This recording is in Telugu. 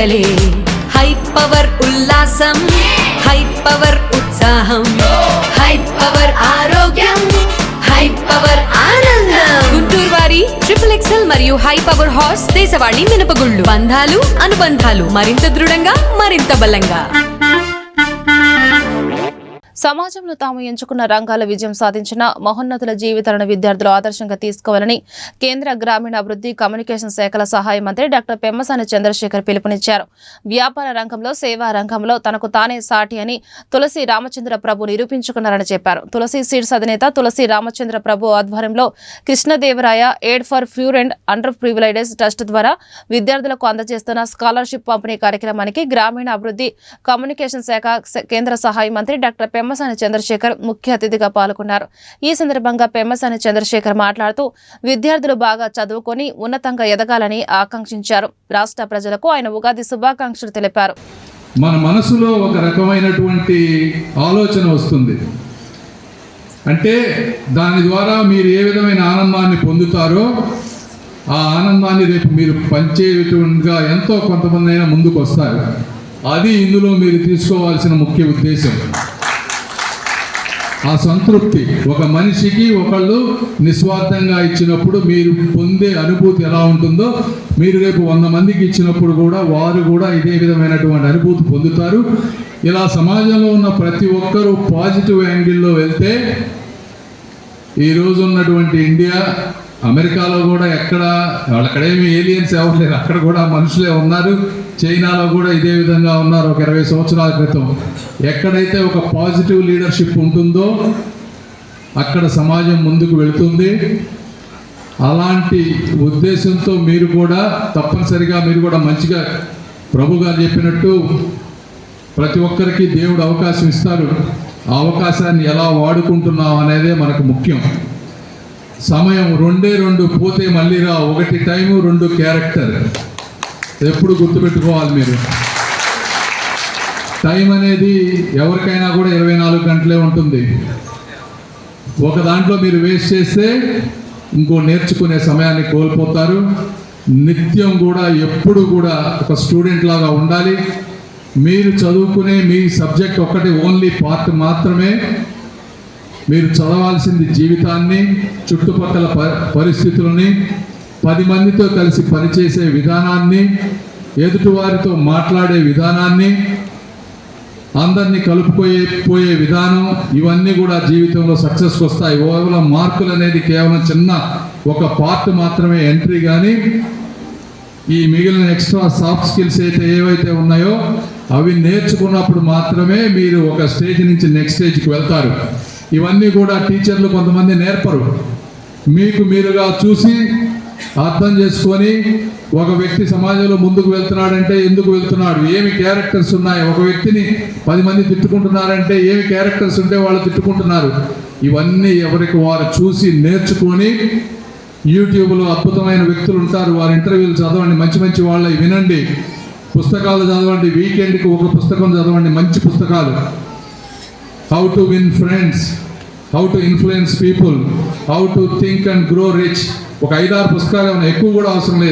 పండగలే. హై పవర్ ఉల్లాసం, హై పవర్ ఉత్సాహం, హై పవర్ ఆరోగ్యం, హై పవర్ ఆనందం. గుంటూరు వారి XXL మరియు హై పవర్ హార్స్ దేశవాళీ మినపగుళ్ళు. బంధాలు అనుబంధాలు మరింత దృఢంగా, మరింత బలంగా. సమాజంలో తాము ఎంచుకున్న రంగాల విజయం సాధించిన మహోన్నతుల జీవితాలను విద్యార్థులు ఆదర్శంగా తీసుకోవాలని కేంద్ర గ్రామీణాభివృద్ధి కమ్యూనికేషన్ శాఖల సహాయ మంత్రి డాక్టర్ పెమ్మసాని చంద్రశేఖర్ పిలుపునిచ్చారు. వ్యాపార రంగంలో, సేవా రంగంలో తనకు తానే సాటి అని తులసి రామచంద్ర ప్రభు నిరూపించుకున్నారని చెప్పారు. తులసి సీడ్స్ అధినేత తులసి రామచంద్ర ప్రభు ఆధ్వర్యంలో Krishnadevaraya aid for pure and under privileged trust ద్వారా విద్యార్థులకు అందజేస్తున్న స్కాలర్షిప్ పంపిణీ కార్యక్రమానికి గ్రామీణాభివృద్ధి కమ్యూనికేషన్ శాఖ కేంద్ర సహాయ మంత్రి డాక్టర్ పెమ్మసాని చంద్రశేఖర్ ముఖ్య అతిథిగా పాల్గొన్నారు. ఈ సందర్భంగా పెమ్మసాని చంద్రశేఖర్ మాట్లాడుతూ విద్యార్థులు బాగా చదువుకొని ఉన్నతంగా ఎదగాలని ఆకాంక్షించారు. రాష్ట్ర ప్రజలకు ఆయన ఉగాది శుభాకాంక్షలు తెలిపారు. మన మనసులో ఒక రకమైనటువంటి ఆలోచన వస్తుంది. అంటే దాని ద్వారా మీరు ఏ విధమైన ఆనందాన్ని పొందుతారో ఆ ఆనందాన్ని రేపు మీరు పంచేటువంటిగా ఎంతో కొంతమంది అయినా ముందుకు వస్తారు. అది ఇందులో మీరు తీసుకోవాల్సిన ముఖ్య ఉద్దేశం. ఆ సంతృప్తి ఒక మనిషికి ఒకళ్ళు నిస్వార్థంగా ఇచ్చినప్పుడు మీరు పొందే అనుభూతి ఎలా ఉంటుందో మీరు రేపు 100 మందికి ఇచ్చినప్పుడు కూడా వారు కూడా ఇదే విధమైనటువంటి అనుభూతి పొందుతారు. ఇలా సమాజంలో ఉన్న ప్రతి ఒక్కరూ పాజిటివ్ యాంగిల్లో వెళ్తే ఈరోజు ఉన్నటువంటి ఇండియా, అమెరికాలో కూడా అక్కడేమి ఏలియన్స్ ఎవరు లేరు, అక్కడ కూడా మనుషులే ఉన్నారు. చైనాలో కూడా ఇదే విధంగా ఉన్నారు. ఒక 20 సంవత్సరాల క్రితం ఎక్కడైతే ఒక పాజిటివ్ లీడర్షిప్ ఉంటుందో అక్కడ సమాజం ముందుకు వెళుతుంది. అలాంటి ఉద్దేశంతో మీరు కూడా తప్పనిసరిగా మీరు కూడా మంచిగా ప్రభు గారు చెప్పినట్టు ప్రతి ఒక్కరికి దేవుడు అవకాశం ఇస్తారు. ఆ అవకాశాన్ని ఎలా వాడుకుంటున్నాం అనేదే మనకు ముఖ్యం. సమయం 2 పోతే మళ్ళీ రా. 1 టైము, 2 క్యారెక్టర్. ఎప్పుడు గుర్తుపెట్టుకోవాలి మీరు. టైం అనేది ఎవరికైనా కూడా 24 గంటలే ఉంటుంది. ఒక దాంట్లో మీరు వేస్ట్ చేస్తే ఇంకో నేర్చుకునే సమయాన్ని కోల్పోతారు. నిత్యం కూడా ఎప్పుడు కూడా ఒక స్టూడెంట్ లాగా ఉండాలి. మీరు చదువుకునే మీ సబ్జెక్ట్ ఒక్కటి ఓన్లీ పార్ట్ మాత్రమే. మీరు చదవాల్సింది జీవితాన్ని, చుట్టుపక్కల పరిస్థితులని, 10 మందితో కలిసి పనిచేసే విధానాన్ని, ఎదుటివారితో మాట్లాడే విధానాన్ని, అందరినీ కలుపుపోయే విధానం, ఇవన్నీ కూడా జీవితంలో సక్సెస్కి వస్తాయి. కేవలం మార్కులు అనేది కేవలం చిన్న ఒక పార్ట్ మాత్రమే ఎంట్రీ. కానీ ఈ మిగిలిన ఎక్స్ట్రా సాఫ్ట్ స్కిల్స్ ఏవైతే ఉన్నాయో అవి నేర్చుకున్నప్పుడు మాత్రమే మీరు ఒక స్టేజ్ నుంచి నెక్స్ట్ స్టేజ్కి వెళ్తారు. ఇవన్నీ కూడా టీచర్లు కొంతమంది నేర్పరు. మీకు మీరుగా చూసి అర్థం చేసుకొని ఒక వ్యక్తి సమాజంలో ముందుకు వెళ్తున్నాడంటే ఎందుకు వెళ్తున్నాడు, ఏమి క్యారెక్టర్స్ ఉన్నాయి, ఒక వ్యక్తిని 10 మంది తిట్టుకుంటున్నారంటే ఏమి క్యారెక్టర్స్ ఉంటే వాళ్ళు తిట్టుకుంటున్నారు. ఇవన్నీ ఎవరికి వారు చూసి నేర్చుకొని, యూట్యూబ్లో అద్భుతమైన వ్యక్తులు ఉంటారు, వారి ఇంటర్వ్యూలు చదవండి, మంచి మంచి వాళ్ళవి వినండి, పుస్తకాలు చదవండి, వీకెండ్కి ఒక పుస్తకం చదవండి, మంచి పుస్తకాలు. How to win friends, how to influence people, how to think and grow rich. ఒక 5-6 పుస్తకాలు ఏమైనా, ఎక్కువ కూడా అవసరం లేదు.